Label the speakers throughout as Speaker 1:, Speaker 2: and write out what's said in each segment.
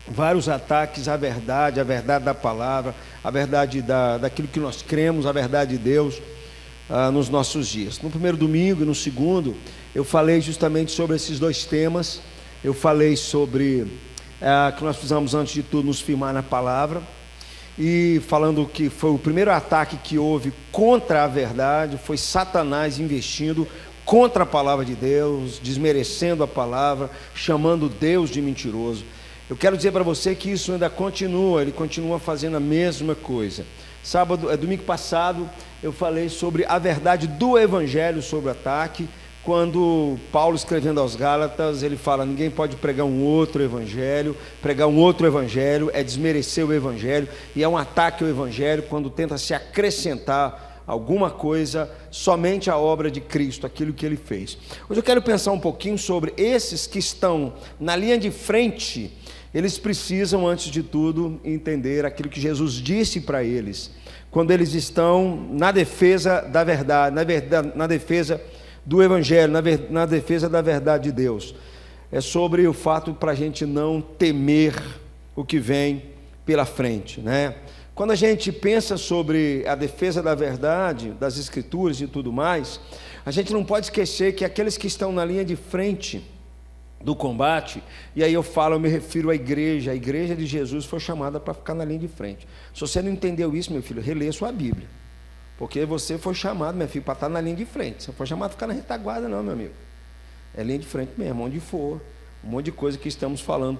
Speaker 1: vários ataques à verdade, a verdade da palavra, a verdade daquilo que nós cremos, a verdade de Deus nos nossos dias. No primeiro domingo e no segundo, eu falei justamente sobre esses dois temas. Eu falei sobre que nós precisamos, antes de tudo, nos firmar na palavra, e falando que foi o primeiro ataque que houve contra a verdade, foi Satanás investindo contra a palavra de Deus, desmerecendo a palavra, chamando Deus de mentiroso. Eu quero dizer para você que isso ainda continua, ele continua fazendo a mesma coisa. Domingo passado, eu falei sobre a verdade do Evangelho sobre o ataque. Quando Paulo, escrevendo aos Gálatas, ele fala: ninguém pode pregar um outro evangelho é desmerecer o evangelho, e é um ataque ao evangelho quando tenta se acrescentar alguma coisa somente à obra de Cristo, aquilo que ele fez. Hoje eu quero pensar um pouquinho sobre esses que estão na linha de frente. Eles precisam, antes de tudo, entender aquilo que Jesus disse para eles, quando eles estão na defesa da verdade, na defesa do Evangelho, na defesa da verdade de Deus. É sobre o fato para a gente não temer o que vem pela frente, né? Quando a gente pensa sobre a defesa da verdade, das Escrituras e tudo mais, a gente não pode esquecer que aqueles que estão na linha de frente do combate, e aí eu me refiro à igreja. A igreja de Jesus foi chamada para ficar na linha de frente. Se você não entendeu isso, meu filho, releia sua Bíblia, porque você foi chamado, meu filho, para estar na linha de frente. Você não foi chamado para ficar na retaguarda, não, meu amigo. É linha de frente mesmo, onde for. Um monte de coisa que estamos falando,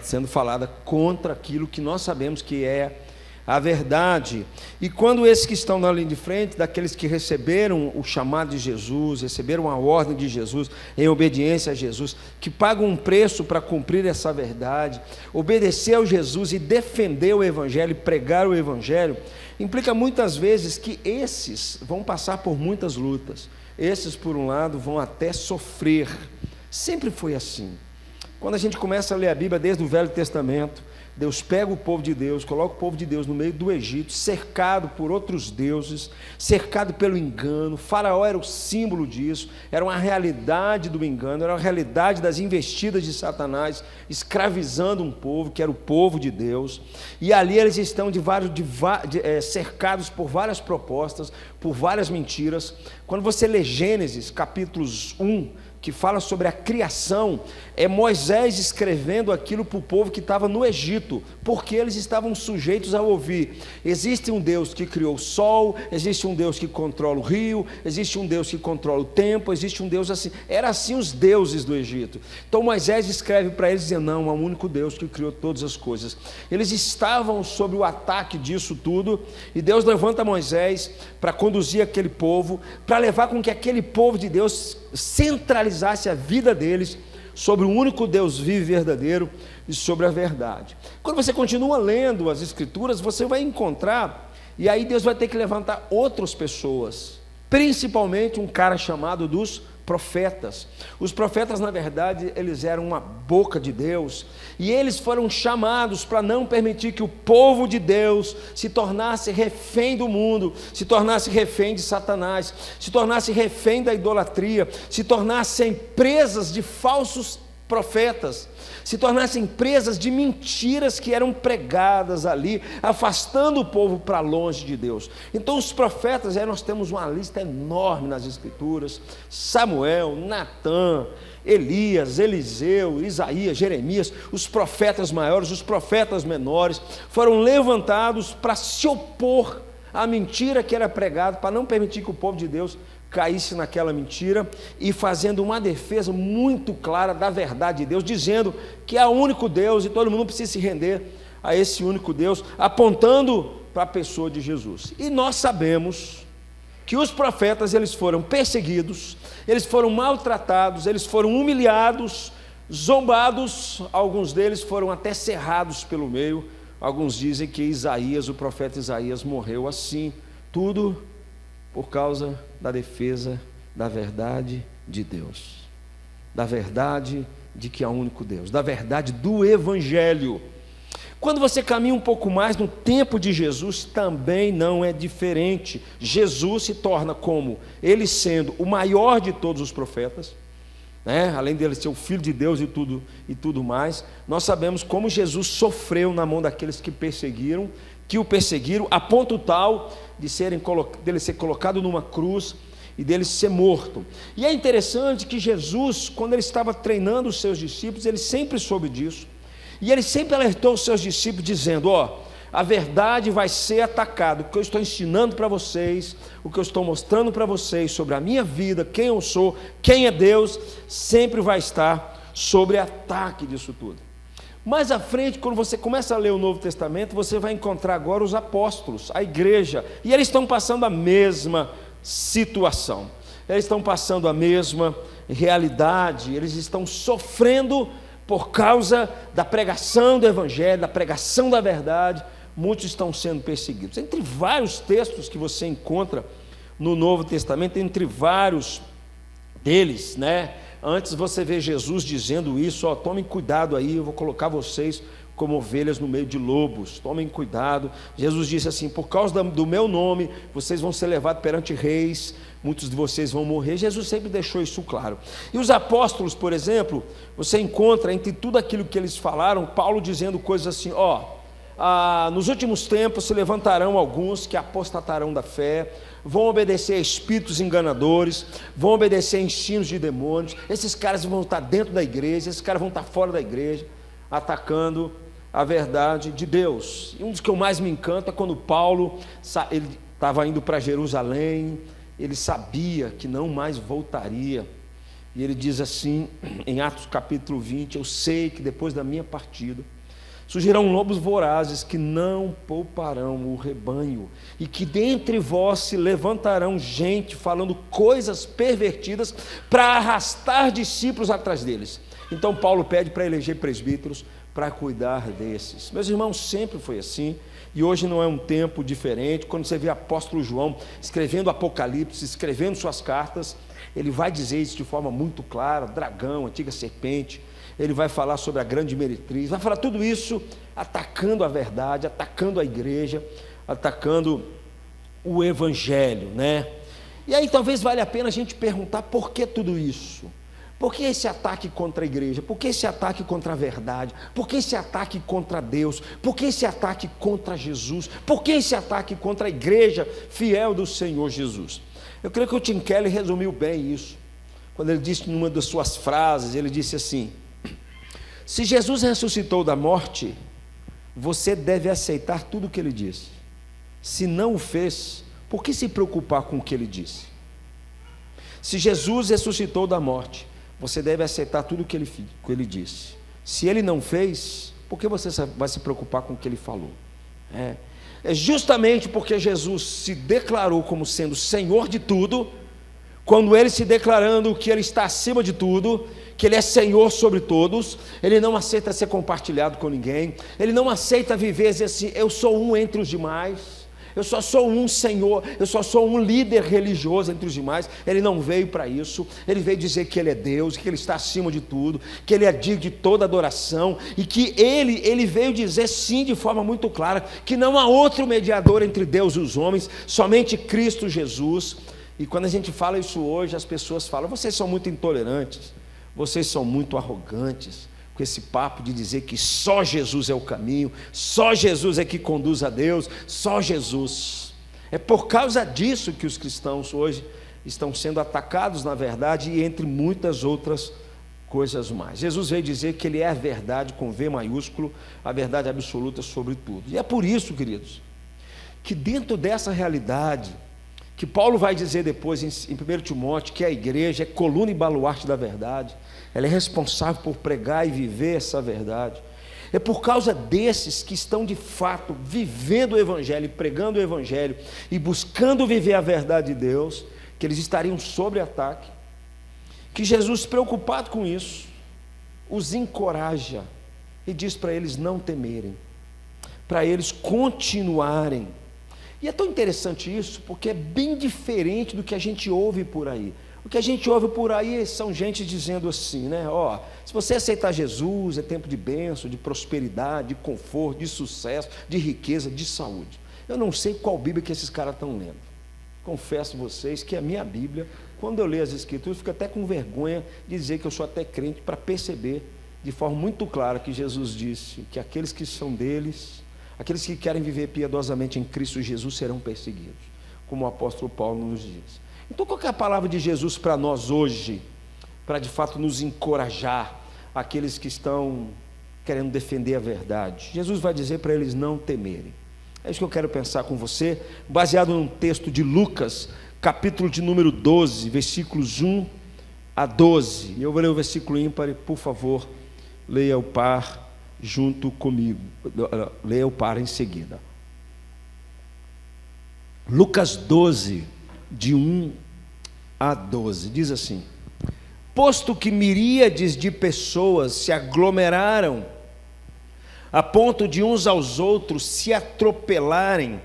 Speaker 1: sendo falada contra aquilo que nós sabemos que é a verdade. E quando esses que estão na linha de frente, daqueles que receberam o chamado de Jesus, receberam a ordem de Jesus, em obediência a Jesus, que pagam um preço para cumprir essa verdade, obedecer ao Jesus e defender o Evangelho, pregar o Evangelho, implica muitas vezes que esses vão passar por muitas lutas. Esses, por um lado, vão até sofrer. Sempre foi assim. Quando a gente começa a ler a Bíblia desde o Velho Testamento, Deus pega o povo de Deus, coloca o povo de Deus no meio do Egito, cercado por outros deuses, cercado pelo engano. Faraó era o símbolo disso, era uma realidade do engano, era uma realidade das investidas de Satanás, escravizando um povo, que era o povo de Deus. E ali eles estão cercados por várias propostas, por várias mentiras. Quando você lê Gênesis, capítulos 1, que fala sobre a criação, é Moisés escrevendo aquilo para o povo que estava no Egito, porque eles estavam sujeitos a ouvir: existe um Deus que criou o sol, existe um Deus que controla o rio, existe um Deus que controla o tempo, existe um Deus assim. Era assim os deuses do Egito. Então Moisés escreve para eles dizendo: não, há um único Deus que criou todas as coisas. Eles estavam sob o ataque disso tudo, e Deus levanta Moisés para conduzir aquele povo, para levar com que aquele povo de Deus centralizasse a vida deles sobre o único Deus vivo e verdadeiro e sobre a verdade. Quando você continua lendo as Escrituras, você vai encontrar, e aí Deus vai ter que levantar outras pessoas, principalmente um cara chamado dos profetas. Os profetas, na verdade, eles eram uma boca de Deus, e eles foram chamados para não permitir que o povo de Deus se tornasse refém do mundo, se tornasse refém de Satanás, se tornasse refém da idolatria, se tornassem presas de falsos profetas, se tornassem presas de mentiras que eram pregadas ali, afastando o povo para longe de Deus. Então os profetas, aí nós temos uma lista enorme nas Escrituras: Samuel, Natã, Elias, Eliseu, Isaías, Jeremias. Os profetas maiores, os profetas menores foram levantados para se opor à mentira que era pregada, para não permitir que o povo de Deus caísse naquela mentira, e fazendo uma defesa muito clara da verdade de Deus, dizendo que há um único Deus e todo mundo precisa se render a esse único Deus, apontando para a pessoa de Jesus. E nós sabemos que os profetas, eles foram perseguidos, eles foram maltratados, eles foram humilhados, zombados, alguns deles foram até cerrados pelo meio. Alguns dizem que Isaías, o profeta Isaías, morreu assim, tudo por causa da defesa da verdade de Deus, da verdade de que há um único Deus, da verdade do Evangelho. Quando você caminha um pouco mais no tempo de Jesus, também não é diferente. Jesus se torna como ele sendo o maior de todos os profetas, né? Além dele ser o Filho de Deus e tudo mais, nós sabemos como Jesus sofreu na mão daqueles que o perseguiram, a ponto tal dele ser colocado numa cruz e dele ser morto. E é interessante que Jesus, quando ele estava treinando os seus discípulos, ele sempre soube disso, e ele sempre alertou os seus discípulos dizendo: a verdade vai ser atacada. O que eu estou ensinando para vocês, o que eu estou mostrando para vocês sobre a minha vida, quem eu sou, quem é Deus, sempre vai estar sobre ataque disso tudo. Mais à frente, quando você começa a ler o Novo Testamento, você vai encontrar agora os apóstolos, a igreja, e eles estão passando a mesma situação, eles estão passando a mesma realidade, eles estão sofrendo por causa da pregação do Evangelho, da pregação da verdade. Muitos estão sendo perseguidos. Entre vários textos que você encontra no Novo Testamento, entre vários deles, né? Antes você vê Jesus dizendo isso: tomem cuidado aí, eu vou colocar vocês como ovelhas no meio de lobos, tomem cuidado. Jesus disse assim: por causa do meu nome, vocês vão ser levados perante reis, muitos de vocês vão morrer. Jesus sempre deixou isso claro. E os apóstolos, por exemplo, você encontra entre tudo aquilo que eles falaram, Paulo dizendo coisas assim: nos últimos tempos se levantarão alguns que apostatarão da fé, vão obedecer a espíritos enganadores, vão obedecer a ensinos de demônios. Esses caras vão estar dentro da igreja, esses caras vão estar fora da igreja, atacando a verdade de Deus. E um dos que eu mais me encanto é quando Paulo, ele estava indo para Jerusalém, ele sabia que não mais voltaria, e ele diz assim em Atos capítulo 20: eu sei que depois da minha partida surgirão lobos vorazes que não pouparão o rebanho, e que dentre vós se levantarão gente falando coisas pervertidas para arrastar discípulos atrás deles. Então Paulo pede para eleger presbíteros para cuidar desses. Meus irmãos, sempre foi assim, e hoje não é um tempo diferente. Quando você vê o apóstolo João escrevendo Apocalipse, escrevendo suas cartas, ele vai dizer isso de forma muito clara: dragão, antiga serpente. Ele vai falar sobre a grande meretriz, vai falar tudo isso atacando a verdade, atacando a igreja, atacando o Evangelho, né? E aí talvez valha a pena a gente perguntar: por que tudo isso? Por que esse ataque contra a igreja? Por que esse ataque contra a verdade? Por que esse ataque contra Deus? Por que esse ataque contra Jesus? Por que esse ataque contra a igreja fiel do Senhor Jesus? Eu creio que o Tim Keller resumiu bem isso, quando ele disse numa das suas frases, ele disse assim: se Jesus ressuscitou da morte, você deve aceitar tudo o que ele disse. Se não o fez, por que se preocupar com o que ele disse? Se Jesus ressuscitou da morte, você deve aceitar tudo o que ele disse. Se ele não fez, por que você vai se preocupar com o que ele falou? É justamente porque Jesus se declarou como sendo Senhor de tudo, quando ele se declarando que ele está acima de tudo, que ele é Senhor sobre todos, ele não aceita ser compartilhado com ninguém, ele não aceita viver e dizer assim: eu sou um entre os demais, eu só sou um Senhor, eu só sou um líder religioso entre os demais. Ele não veio para isso, ele veio dizer que ele é Deus, que ele está acima de tudo, que ele é digno de toda adoração, e que ele veio dizer sim, de forma muito clara, que não há outro mediador entre Deus e os homens, somente Cristo Jesus. E quando a gente fala isso hoje, as pessoas falam: vocês são muito intolerantes, vocês são muito arrogantes, com esse papo de dizer que só Jesus é o caminho, só Jesus é que conduz a Deus, só Jesus. É por causa disso que os cristãos hoje estão sendo atacados, na verdade, e entre muitas outras coisas mais. Jesus veio dizer que ele é a verdade, com V maiúsculo, a verdade absoluta sobre tudo. E é por isso, queridos, que dentro dessa realidade, que Paulo vai dizer depois em 1 Timóteo, que a igreja é coluna e baluarte da verdade, ela é responsável por pregar e viver essa verdade. É por causa desses que estão de fato vivendo o Evangelho, pregando o Evangelho e buscando viver a verdade de Deus, que eles estariam sob ataque, que Jesus, preocupado com isso, os encoraja e diz para eles não temerem, para eles continuarem. E é tão interessante isso, porque é bem diferente do que a gente ouve por aí. O que a gente ouve por aí são gente dizendo assim, né? Se você aceitar Jesus, é tempo de bênção, de prosperidade, de conforto, de sucesso, de riqueza, de saúde. Eu não sei qual Bíblia que esses caras estão lendo. Confesso a vocês que a minha Bíblia Quando eu leio as Escrituras, fico até com vergonha de dizer que eu sou até crente, para perceber de forma muito clara que Jesus disse que aqueles que são deles, aqueles que querem viver piedosamente em Cristo Jesus serão perseguidos, como o apóstolo Paulo nos diz. Então, qual que é a palavra de Jesus para nós hoje, para de fato nos encorajar, aqueles que estão querendo defender a verdade? Jesus vai dizer para eles não temerem. É isso que eu quero pensar com você, baseado num texto de Lucas, capítulo de número 12, versículos 1 a 12. E eu vou ler o versículo ímpar, por favor, leia o par junto comigo. Leia o par em seguida. Lucas 12, de 1 a 12, diz assim: posto que miríades de pessoas se aglomeraram, a ponto de uns aos outros se atropelarem,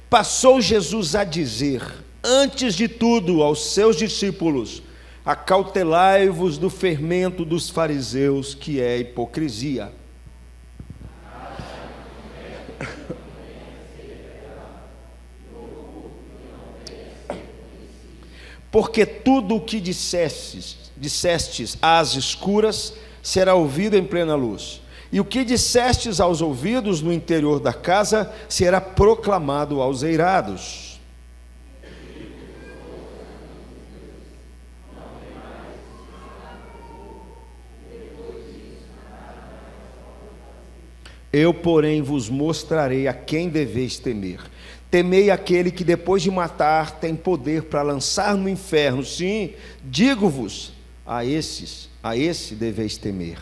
Speaker 1: passou Jesus a dizer, antes de tudo, aos seus discípulos: acautelai-vos do fermento dos fariseus, que é a hipocrisia. Porque tudo o que dissestes às escuras será ouvido em plena luz, e o que dissestes aos ouvidos no interior da casa será proclamado aos eirados. Eu, porém, vos mostrarei a quem deveis temer. Temei aquele que depois de matar tem poder para lançar no inferno. Sim, digo-vos, a esse deveis temer.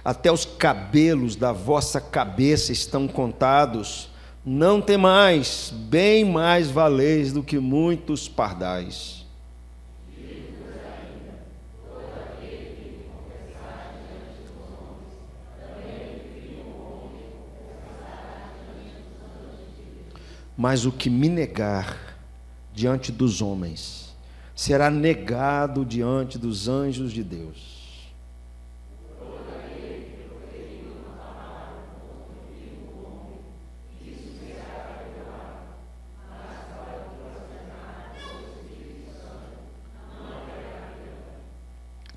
Speaker 1: Até os cabelos da vossa cabeça estão contados. Não temais, bem mais valeis do que muitos pardais. Mas o que me negar diante dos homens será negado diante dos anjos de Deus.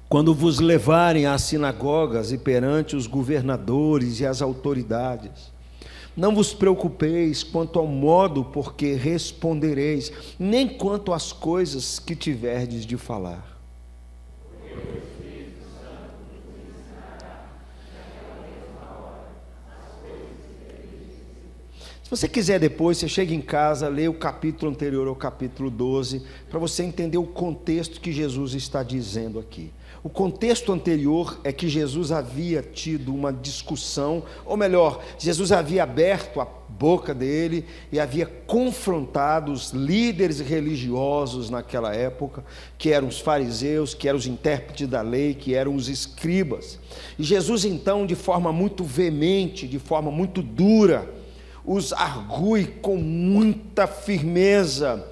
Speaker 1: Quando vos levarem às sinagogas e perante os governadores e as autoridades, não vos preocupeis quanto ao modo por que respondereis, nem quanto às coisas que tiverdes de falar. Se você quiser depois, você chega em casa, lê o capítulo anterior ao capítulo 12, para você entender o contexto que Jesus está dizendo aqui. O contexto anterior é que Jesus havia tido uma discussão, ou melhor, Jesus havia aberto a boca dele e havia confrontado os líderes religiosos naquela época, que eram os fariseus, que eram os intérpretes da lei, que eram os escribas. E Jesus então, de forma muito veemente, de forma muito dura, os argue com muita firmeza,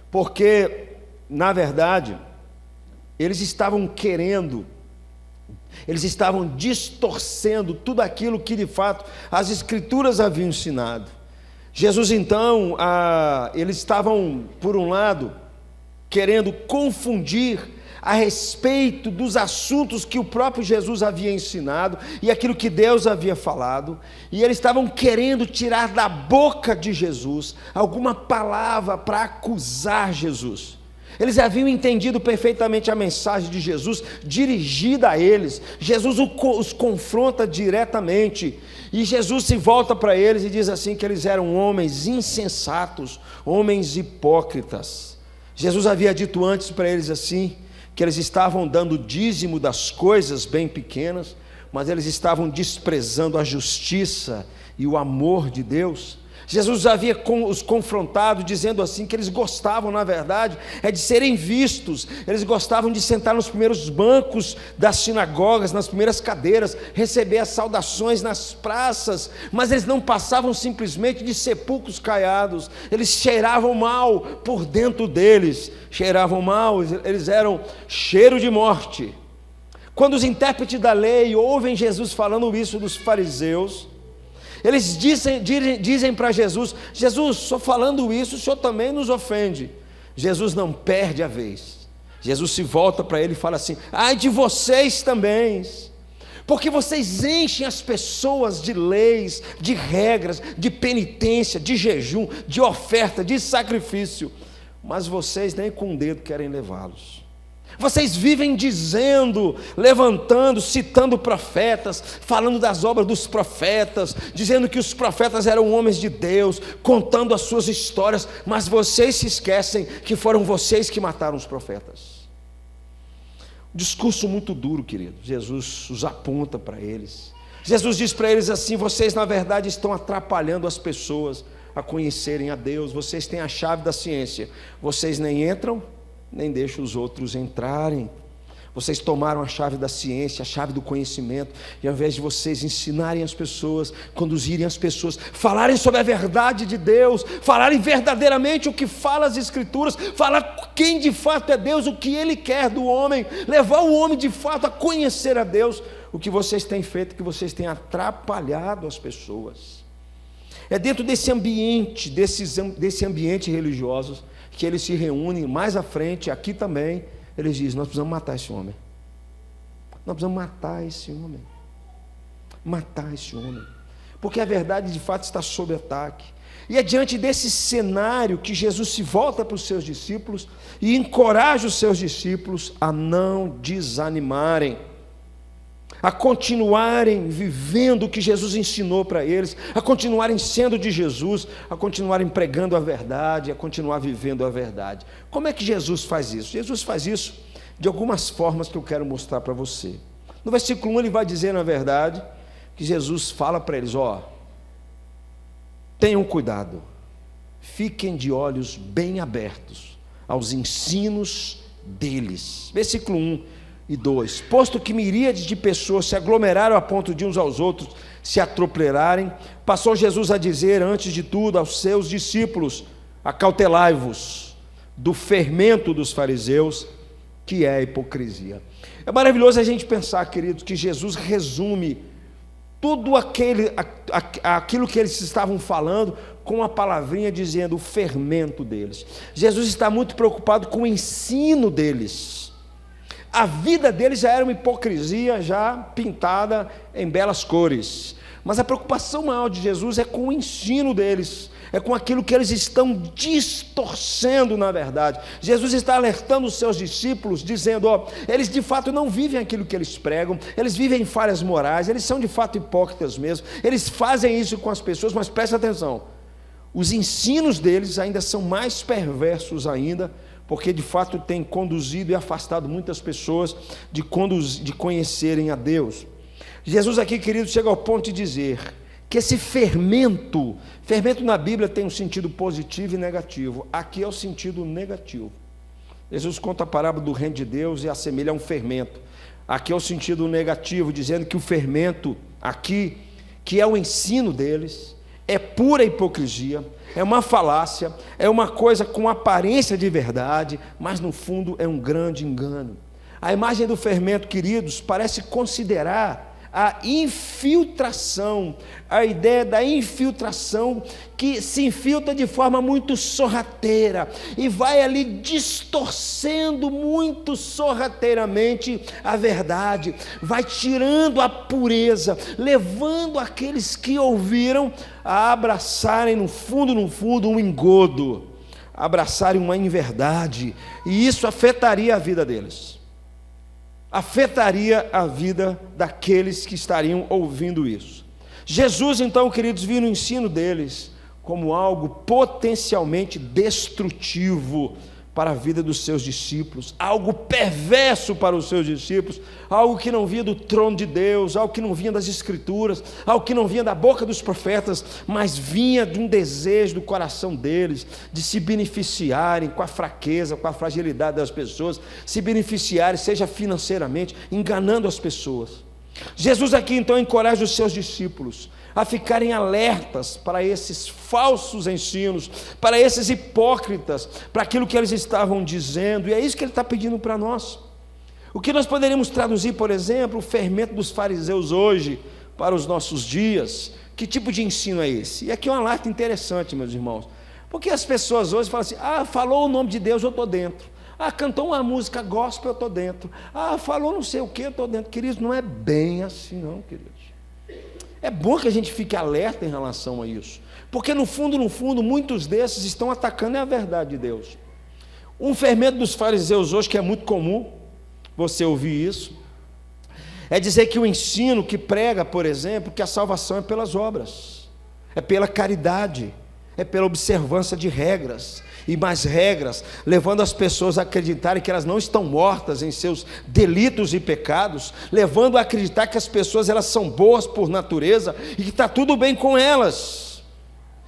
Speaker 1: porque, na verdade, eles estavam distorcendo tudo aquilo que de fato as Escrituras haviam ensinado. Jesus então, eles estavam, por um lado, querendo confundir a respeito dos assuntos que o próprio Jesus havia ensinado e aquilo que Deus havia falado, e eles estavam querendo tirar da boca de Jesus alguma palavra para acusar Jesus. Eles haviam entendido perfeitamente a mensagem de Jesus dirigida a eles. Jesus os confronta diretamente, e Jesus se volta para eles e diz assim que eles eram homens insensatos, homens hipócritas. Jesus havia dito antes para eles assim, que eles estavam dando dízimo das coisas bem pequenas, mas eles estavam desprezando a justiça e o amor de Deus. Jesus havia os confrontado, dizendo assim que eles gostavam, na verdade, de serem vistos. Eles gostavam de sentar nos primeiros bancos das sinagogas, nas primeiras cadeiras, receber as saudações nas praças, mas eles não passavam simplesmente de sepulcros caiados. Eles cheiravam mal por dentro deles, cheiravam mal, eles eram cheiro de morte. Quando os intérpretes da lei ouvem Jesus falando isso dos fariseus, eles dizem para Jesus: Jesus, só falando isso, o senhor também nos ofende. Jesus não perde a vez. Jesus se volta para ele e fala assim: ai de vocês também, porque vocês enchem as pessoas de leis, de regras, de penitência, de jejum, de oferta, de sacrifício, mas vocês nem com um dedo querem levá-los. Vocês vivem dizendo, levantando, citando profetas, falando das obras dos profetas, dizendo que os profetas eram homens de Deus, contando as suas histórias, mas vocês se esquecem que foram vocês que mataram os profetas. Discurso muito duro, querido. Jesus os aponta para eles. Jesus diz para eles assim: vocês na verdade estão atrapalhando as pessoas a conhecerem a Deus. Vocês têm a chave da ciência, vocês nem entram, nem deixam os outros entrarem. Vocês tomaram a chave da ciência, a chave do conhecimento, e ao invés de vocês ensinarem as pessoas, conduzirem as pessoas, falarem sobre a verdade de Deus, falarem verdadeiramente o que fala as Escrituras, falar quem de fato é Deus, o que Ele quer do homem, levar o homem de fato a conhecer a Deus, o que vocês têm feito é que vocês têm atrapalhado as pessoas. É dentro desse ambiente, desse ambiente religioso, que eles se reúnem. Mais à frente, aqui também, eles dizem: nós precisamos matar esse homem. Nós precisamos matar esse homem. Matar esse homem. Porque a verdade de fato está sob ataque. E é diante desse cenário que Jesus se volta para os seus discípulos e encoraja os seus discípulos a não desanimarem, a continuarem vivendo o que Jesus ensinou para eles, a continuarem sendo de Jesus, a continuarem pregando a verdade, a continuar vivendo a verdade. Como é que Jesus faz isso? Jesus faz isso de algumas formas que eu quero mostrar para você. No versículo 1 ele vai dizer, na verdade, que Jesus fala para eles: tenham cuidado, fiquem de olhos bem abertos aos ensinos deles. Versículo 1 e 2: posto que miríades de pessoas se aglomeraram a ponto de uns aos outros se atropelarem, passou Jesus a dizer, antes de tudo, aos seus discípulos: acautelai-vos do fermento dos fariseus, que é a hipocrisia. É maravilhoso a gente pensar, queridos, que Jesus resume tudo aquilo que eles estavam falando com uma palavrinha dizendo: o fermento deles. Jesus está muito preocupado com o ensino deles. A vida deles já era uma hipocrisia já pintada em belas cores, mas a preocupação maior de Jesus é com o ensino deles, é com aquilo que eles estão distorcendo na verdade. Jesus está alertando os seus discípulos, dizendo: eles de fato não vivem aquilo que eles pregam, eles vivem falhas morais, eles são de fato hipócritas mesmo, eles fazem isso com as pessoas, mas presta atenção, os ensinos deles ainda são mais perversos ainda, porque de fato tem conduzido e afastado muitas pessoas de conhecerem a Deus. Jesus aqui, querido, chega ao ponto de dizer que esse fermento na Bíblia tem um sentido positivo e negativo. Aqui é o sentido negativo. Jesus conta a parábola do reino de Deus e assemelha a um fermento. Aqui é o sentido negativo, dizendo que o fermento aqui, que é o ensino deles, é pura hipocrisia, é uma falácia, é uma coisa com aparência de verdade, mas no fundo é um grande engano. A imagem do fermento, queridos, parece considerar a infiltração, a ideia da infiltração que se infiltra de forma muito sorrateira e vai ali distorcendo muito sorrateiramente a verdade, vai tirando a pureza, levando aqueles que ouviram a abraçarem no fundo um engodo, abraçarem uma inverdade, e isso afetaria a vida deles. Afetaria a vida daqueles que estariam ouvindo isso. Jesus, então, queridos, viu no ensino deles como algo potencialmente destrutivo para a vida dos seus discípulos, algo perverso para os seus discípulos, algo que não vinha do trono de Deus, algo que não vinha das Escrituras, algo que não vinha da boca dos profetas, mas vinha de um desejo do coração deles, de se beneficiarem com a fraqueza, com a fragilidade das pessoas, se beneficiarem, seja financeiramente, enganando as pessoas. Jesus aqui então encoraja os seus discípulos a ficarem alertas para esses falsos ensinos, para esses hipócritas, para aquilo que eles estavam dizendo, e é isso que ele está pedindo para nós. O que nós poderíamos traduzir, por exemplo, o fermento dos fariseus hoje para os nossos dias? Que tipo de ensino é esse? E aqui é um alerta interessante, meus irmãos, porque as pessoas hoje falam assim: falou o nome de Deus, eu estou dentro. Cantou uma música gospel, eu estou dentro. Falou não sei o que, eu estou dentro. Queridos, não é bem assim não, queridos. É bom que a gente fique alerta em relação a isso, porque no fundo, muitos desses estão atacando a verdade de Deus. Um fermento dos fariseus hoje, que é muito comum você ouvir isso, é dizer que o ensino que prega, por exemplo, que a salvação é pelas obras, é pela caridade, é pela observância de regras e mais regras, levando as pessoas a acreditarem que elas não estão mortas em seus delitos e pecados, levando a acreditar que as pessoas elas são boas por natureza e que está tudo bem com elas,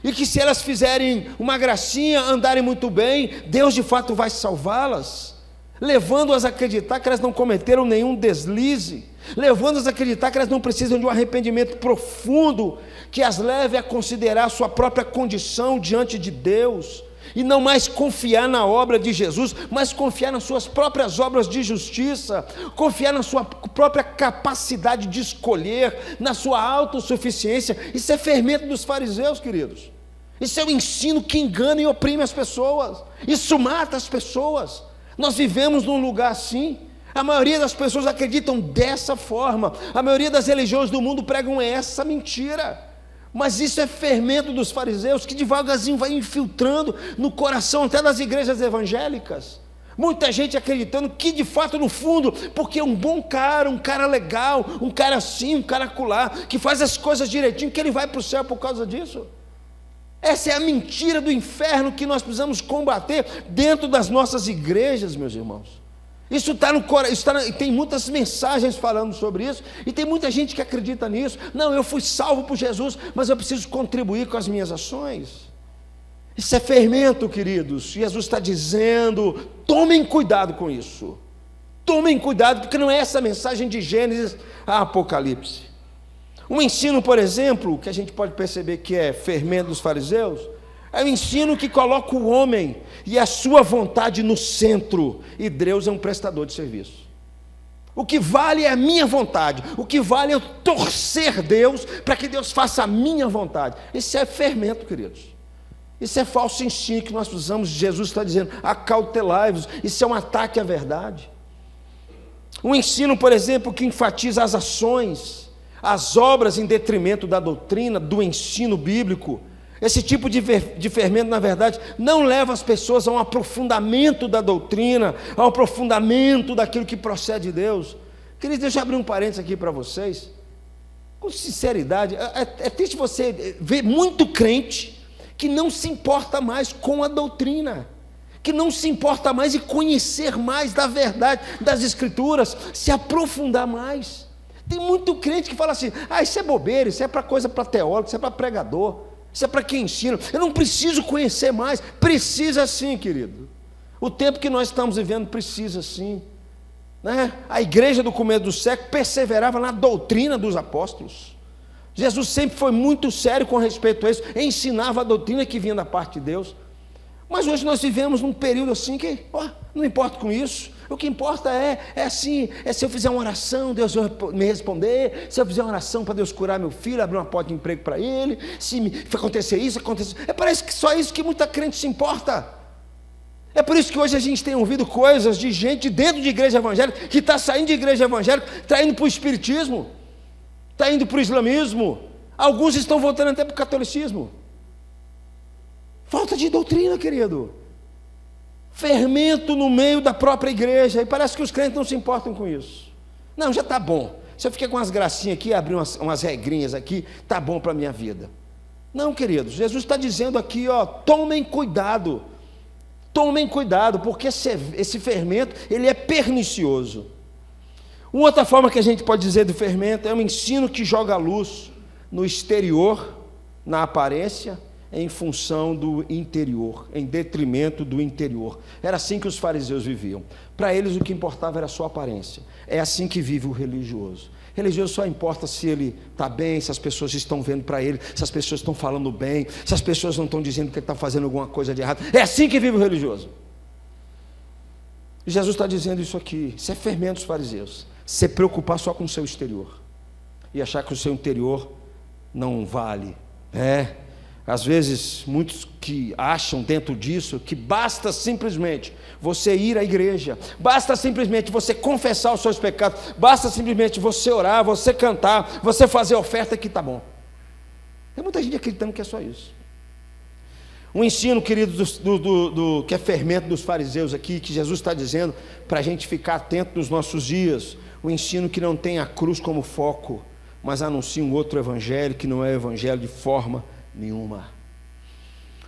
Speaker 1: e que se elas fizerem uma gracinha, andarem muito bem, Deus de fato vai salvá-las, levando-as a acreditar que elas não cometeram nenhum deslize, levando-as a acreditar que elas não precisam de um arrependimento profundo, que as leve a considerar a sua própria condição diante de Deus, e não mais confiar na obra de Jesus, mas confiar nas suas próprias obras de justiça, confiar na sua própria capacidade de escolher, na sua autossuficiência. Isso é fermento dos fariseus, queridos. Isso é um ensino que engana e oprime as pessoas, isso mata as pessoas. Nós vivemos num lugar assim. A maioria das pessoas acreditam dessa forma, a maioria das religiões do mundo pregam essa mentira, mas isso é fermento dos fariseus, que devagarzinho vai infiltrando no coração até das igrejas evangélicas, muita gente acreditando que de fato no fundo, porque é um bom cara, um cara legal, um cara assim, um cara acolá, que faz as coisas direitinho, que ele vai para o céu por causa disso. Essa é a mentira do inferno que nós precisamos combater dentro das nossas igrejas, meus irmãos. Isso está no coração, tem muitas mensagens falando sobre isso, e tem muita gente que acredita nisso. Não, eu fui salvo por Jesus, mas eu preciso contribuir com as minhas ações. Isso é fermento, queridos. Jesus está dizendo: tomem cuidado com isso. Tomem cuidado, porque não é essa mensagem de Gênesis a Apocalipse. Um ensino, por exemplo, que a gente pode perceber que é fermento dos fariseus, é um ensino que coloca o homem e a sua vontade no centro, e Deus é um prestador de serviço. O que vale é a minha vontade, o que vale é eu torcer Deus para que Deus faça a minha vontade. Isso é fermento, queridos. Isso é falso ensino que nós precisamos. Jesus está dizendo: acautelai-vos. Isso é um ataque à verdade. Um ensino, por exemplo, que enfatiza as ações, as obras em detrimento da doutrina, do ensino bíblico. Esse tipo de fermento, na verdade, não leva as pessoas a um aprofundamento da doutrina, a um aprofundamento daquilo que procede de Deus. Queridos, deixa eu abrir um parênteses aqui para vocês. Com sinceridade, é triste você ver muito crente que não se importa mais com a doutrina, que não se importa mais em conhecer mais da verdade das Escrituras, se aprofundar mais. Tem muito crente que fala assim: isso é bobeira, isso é para coisa para teólogo, isso é para pregador, isso é para quem ensina, eu não preciso conhecer mais. Precisa sim, querido. O tempo que nós estamos vivendo precisa sim, né? A igreja do começo do século perseverava na doutrina dos apóstolos. Jesus sempre foi muito sério com respeito a isso, ensinava a doutrina que vinha da parte de Deus. Mas hoje nós vivemos num período assim que, não importa com isso. O que importa é se eu fizer uma oração, Deus vai me responder. Se eu fizer uma oração para Deus curar meu filho, abrir uma porta de emprego para ele, se acontecer isso, acontecer. Parece que só isso que muita crente se importa. É por isso que hoje a gente tem ouvido coisas de gente dentro de igreja evangélica, que está saindo de igreja evangélica, está indo para o espiritismo, está indo para o islamismo. Alguns estão voltando até para o catolicismo. Falta de doutrina, querido. Fermento no meio da própria igreja, e parece que os crentes não se importam com isso. Não, já está bom. Se eu fiquei com umas gracinhas aqui, abrir umas regrinhas aqui, está bom para a minha vida. Não, queridos, Jesus está dizendo aqui, tomem cuidado, porque esse fermento, ele é pernicioso. Uma outra forma que a gente pode dizer do fermento é um ensino que joga a luz no exterior, na aparência, em função do interior, em detrimento do interior. Era assim que os fariseus viviam. Para eles o que importava era a sua aparência. É assim que vive o religioso. O religioso só importa se ele está bem, se as pessoas estão vendo para ele, se as pessoas estão falando bem, se as pessoas não estão dizendo que ele está fazendo alguma coisa de errado. É assim que vive o religioso. Jesus está dizendo isso aqui. Isso é fermento dos fariseus. Se preocupar só com o seu exterior e achar que o seu interior não vale. Às vezes, muitos que acham dentro disso que basta simplesmente você ir à igreja, basta simplesmente você confessar os seus pecados, basta simplesmente você orar, você cantar, você fazer oferta que está bom. Tem muita gente acreditando que é só isso. Um ensino, querido, que é fermento dos fariseus aqui, que Jesus está dizendo para a gente ficar atento nos nossos dias. Um ensino que não tem a cruz como foco, mas anuncia um outro evangelho que não é evangelho de forma nenhuma.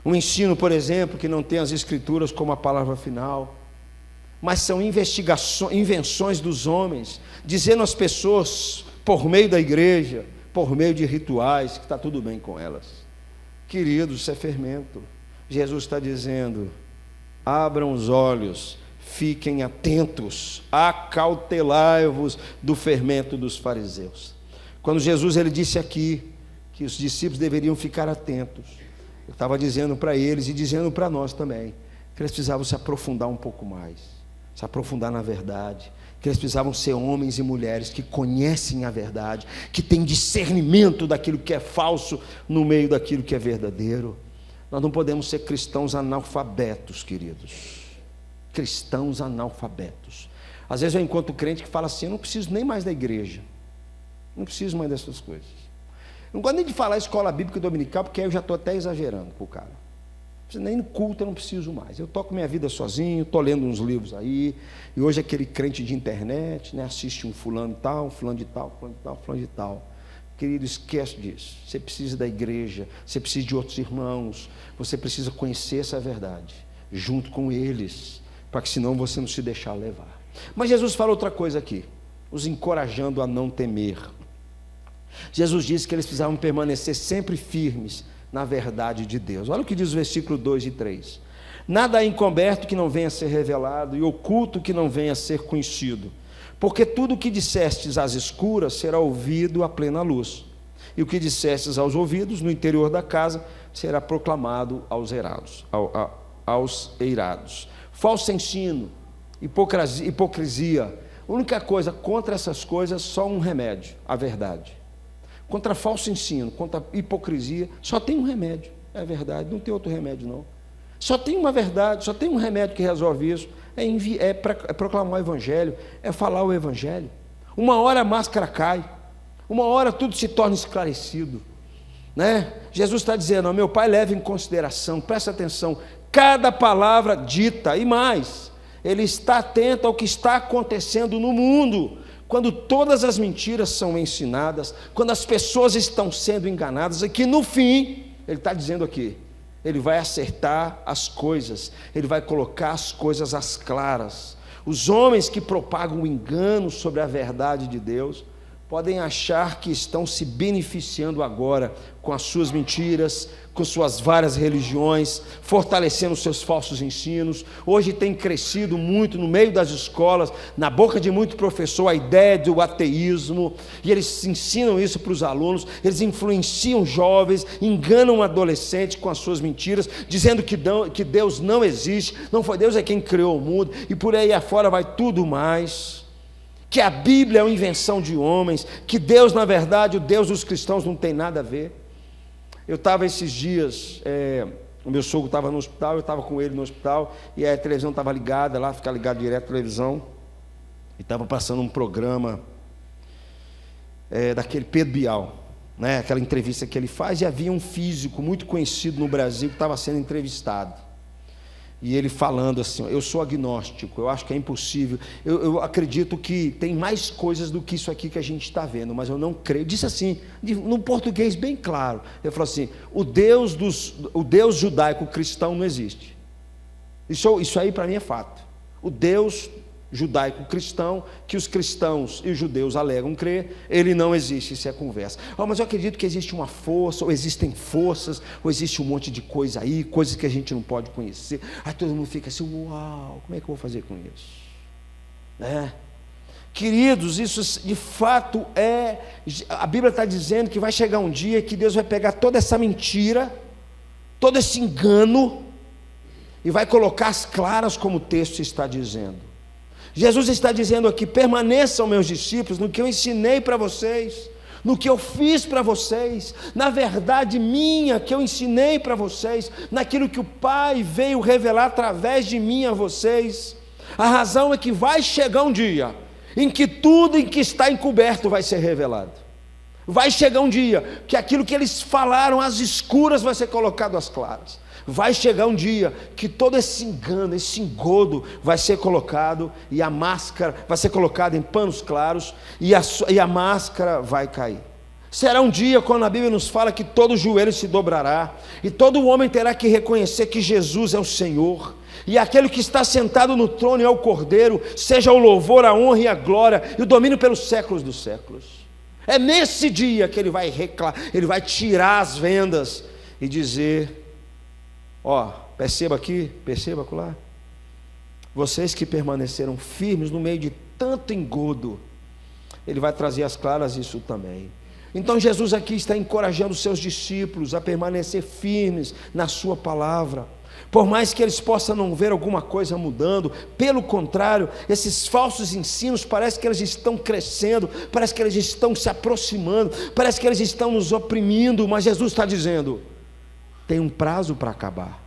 Speaker 1: Um ensino, por exemplo, que não tem as escrituras como a palavra final, mas são invenções dos homens, dizendo às pessoas, por meio da igreja, por meio de rituais, que está tudo bem com elas. Queridos, isso é fermento. Jesus está dizendo: abram os olhos, fiquem atentos, acautelai-vos do fermento dos fariseus. Quando Jesus ele disse aqui que os discípulos deveriam ficar atentos, eu estava dizendo para eles e dizendo para nós também, que eles precisavam se aprofundar um pouco mais, se aprofundar na verdade, que eles precisavam ser homens e mulheres que conhecem a verdade, que têm discernimento daquilo que é falso no meio daquilo que é verdadeiro. Nós não podemos ser cristãos analfabetos, queridos, cristãos analfabetos. Às vezes eu encontro crente que fala assim: eu não preciso nem mais da igreja, não preciso mais dessas coisas, não gosto nem de falar escola bíblica dominical, porque aí eu já estou até exagerando com o cara. Nem no culto eu não preciso mais, eu toco minha vida sozinho, estou lendo uns livros aí, e hoje aquele crente de internet, né, assiste um fulano de tal, fulano de tal, fulano de tal, fulano de tal. Querido, esquece disso. Você precisa da igreja, você precisa de outros irmãos, você precisa conhecer essa verdade junto com eles, para que senão você não se deixar levar. Mas Jesus fala outra coisa aqui, os encorajando a não temer. Jesus disse que eles precisavam permanecer sempre firmes na verdade de Deus. Olha o que diz o versículo 2 e 3: nada há encoberto que não venha a ser revelado, e oculto que não venha a ser conhecido, porque tudo o que dissestes às escuras será ouvido à plena luz, e o que dissestes aos ouvidos no interior da casa será proclamado aos eirados. Falso ensino, hipocrisia, a única coisa contra essas coisas, só um remédio: a verdade. Contra falso ensino, contra hipocrisia, só tem um remédio, é a verdade, não tem outro remédio não. Só tem uma verdade, só tem um remédio que resolve isso, é proclamar o evangelho, é falar o evangelho. Uma hora a máscara cai, uma hora tudo se torna esclarecido, né? Jesus está dizendo: meu Pai leva em consideração, presta atenção, cada palavra dita, e mais, Ele está atento ao que está acontecendo no mundo. Quando todas as mentiras são ensinadas, quando as pessoas estão sendo enganadas, é que no fim, Ele está dizendo aqui, Ele vai acertar as coisas, Ele vai colocar as coisas às claras. Os homens que propagam o engano sobre a verdade de Deus podem achar que estão se beneficiando agora com as suas mentiras, com suas várias religiões, fortalecendo os seus falsos ensinos. Hoje tem crescido muito no meio das escolas, na boca de muito professor, a ideia do ateísmo, e eles ensinam isso para os alunos, eles influenciam jovens, enganam adolescentes com as suas mentiras, dizendo que Deus não existe, não foi Deus é quem criou o mundo, e por aí afora vai tudo mais, que a Bíblia é uma invenção de homens, que Deus, na verdade, o Deus dos cristãos não tem nada a ver. Eu estava esses dias, o meu sogro estava no hospital, eu estava com ele no hospital, e a televisão estava ligada lá, fica ligado direto à televisão, e estava passando um programa daquele Pedro Bial, né, aquela entrevista que ele faz, e havia um físico muito conhecido no Brasil que estava sendo entrevistado. E ele falando assim: eu sou agnóstico, eu acho que é impossível, eu acredito que tem mais coisas do que isso aqui que a gente está vendo, mas eu não creio. Disse assim, num português bem claro, ele falou assim: o Deus judaico cristão não existe. Isso aí para mim é fato. O Deus judaico cristão, que os cristãos e os judeus alegam crer, ele não existe, isso é conversa. Mas eu acredito que existe uma força, ou existem forças, ou existe um monte de coisa aí, coisas que a gente não pode conhecer. Aí todo mundo fica assim: uau, como é que eu vou fazer com isso? Né? Queridos, isso de fato a Bíblia está dizendo que vai chegar um dia que Deus vai pegar toda essa mentira, todo esse engano, e vai colocar as claras como o texto está dizendo. Jesus está dizendo aqui: permaneçam, meus discípulos, no que eu ensinei para vocês, no que eu fiz para vocês, na verdade minha que eu ensinei para vocês, naquilo que o Pai veio revelar através de mim a vocês. A razão é que vai chegar um dia em que tudo em que está encoberto vai ser revelado. Vai chegar um dia que aquilo que eles falaram às escuras vai ser colocado às claras. Vai chegar um dia que todo esse engano, esse engodo vai ser colocado, e a máscara vai ser colocada em panos claros, e a máscara vai cair. Será um dia quando a Bíblia nos fala que todo joelho se dobrará, e todo homem terá que reconhecer que Jesus é o Senhor, e aquele que está sentado no trono é o Cordeiro, seja o louvor, a honra e a glória, e o domínio pelos séculos dos séculos. É nesse dia que ele vai tirar as vendas e dizer: ó, perceba aqui, perceba acolá, vocês que permaneceram firmes no meio de tanto engodo, ele vai trazer às claras isso também. Então Jesus aqui está encorajando os seus discípulos a permanecer firmes na sua palavra, por mais que eles possam não ver alguma coisa mudando. Pelo contrário, esses falsos ensinos parece que eles estão crescendo, parece que eles estão se aproximando, parece que eles estão nos oprimindo, mas Jesus está dizendo: tem um prazo para acabar,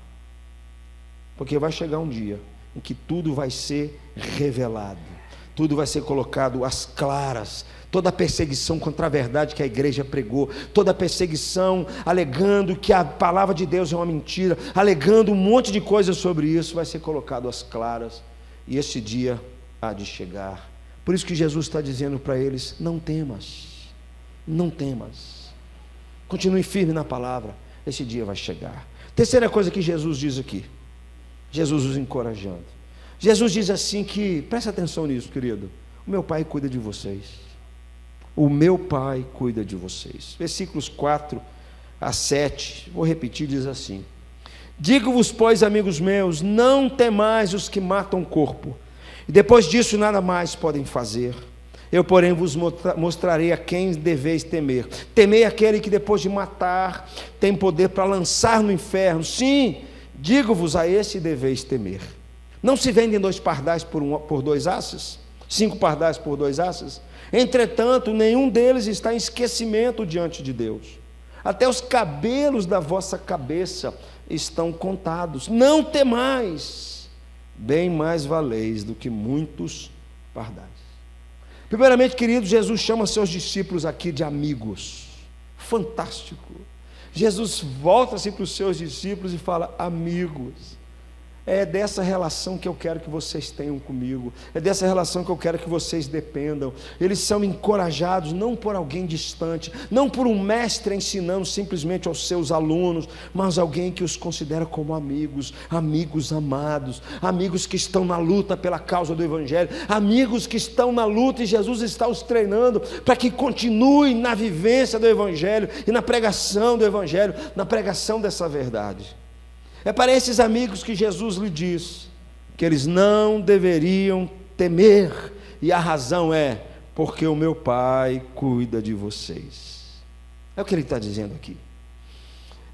Speaker 1: porque vai chegar um dia em que tudo vai ser revelado, tudo vai ser colocado às claras. Toda a perseguição contra a verdade que a igreja pregou, toda a perseguição alegando que a palavra de Deus é uma mentira, alegando um monte de coisas sobre isso, vai ser colocado às claras, e esse dia há de chegar. Por isso que Jesus está dizendo para eles: não temas, não temas, continue firme na palavra, esse dia vai chegar. Terceira coisa que Jesus diz aqui, Jesus os encorajando. Jesus diz assim que, presta atenção nisso, querido: o meu Pai cuida de vocês. O meu Pai cuida de vocês. Versículos 4 a 7, vou repetir, diz assim: digo-vos, pois, amigos meus, não temais os que matam o corpo, e depois disso nada mais podem fazer. Eu, porém, vos mostrarei a quem deveis temer. Temei aquele que depois de matar tem poder para lançar no inferno. Sim, digo-vos, a esse deveis temer. Não se vendem 2 pardais por 2 asas? 5 pardais por 2 asas? Entretanto, nenhum deles está em esquecimento diante de Deus. Até os cabelos da vossa cabeça estão contados. Não temais, bem mais valeis do que muitos pardais. Primeiramente, querido, Jesus chama seus discípulos aqui de amigos. Fantástico. Jesus volta-se para os seus discípulos e fala: amigos. É dessa relação que eu quero que vocês tenham comigo, é dessa relação que eu quero que vocês dependam. Eles são encorajados não por alguém distante, não por um mestre ensinando simplesmente aos seus alunos, mas alguém que os considera como amigos, amigos amados, amigos que estão na luta pela causa do Evangelho, amigos que estão na luta, e Jesus está os treinando para que continuem na vivência do Evangelho e na pregação do Evangelho, na pregação dessa verdade. É para esses amigos que Jesus lhe diz que eles não deveriam temer, e a razão é: porque o meu Pai cuida de vocês. É o que ele está dizendo aqui.